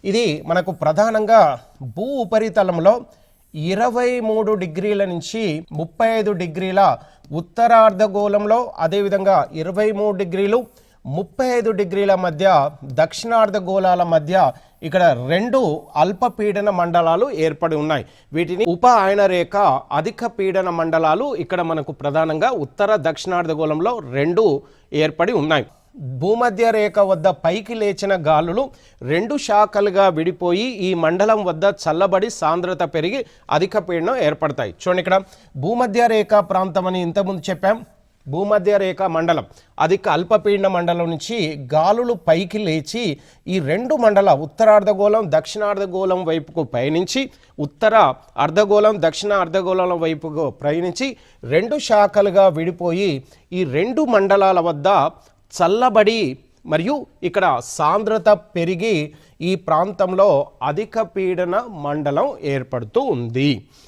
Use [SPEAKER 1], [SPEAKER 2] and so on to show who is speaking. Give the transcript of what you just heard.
[SPEAKER 1] ఇది మనకు ప్రధానంగా భూ ఉపరితలంలో 23 డిగ్రీల నుంచి 35 డిగ్రీల ఉత్తర అర్ధగోళంలో, అదేవిధంగా 23 డిగ్రీలు 35 డిగ్రీల మధ్య దక్షిణార్ధగోళాల మధ్య ఇక్కడ రెండు అల్పపీడన మండలాలు ఏర్పడి ఉన్నాయి. వీటిని ఉప ఆయన రేఖ అధిక పీడన మండలాలు ఇక్కడ మనకు ప్రధానంగా ఉత్తర దక్షిణార్ధగోళంలో రెండు ఏర్పడి ఉన్నాయి. భూమధ్య రేఖ వద్ద పైకి లేచిన గాలులు రెండు శాఖలుగా విడిపోయి ఈ మండలం వద్ద చల్లబడి సాంద్రత పెరిగి అధిక పీడనం ఏర్పడతాయి. చూడండి, ఇక్కడ భూమధ్య రేఖ ప్రాంతం అని ఇంతకుముందు చెప్పాం. భూమధ్య రేఖ మండలం అధిక అల్పపీడన మండలం నుంచి గాలులు పైకి లేచి ఈ రెండు ఉత్తరార్ధగోళం దక్షిణార్ధగోళం వైపుకు పయనించి ఉత్తర అర్ధగోళం దక్షిణ అర్ధగోళం వైపుకు ప్రయాణించి రెండు శాఖలుగా విడిపోయి ఈ రెండు మండలాల వద్ద చల్లబడి మరియు ఇక్కడ సాంద్రత పెరిగి ఈ ప్రాంతంలో అధిక పీడన మండలం ఏర్పడుతూ ఉంది.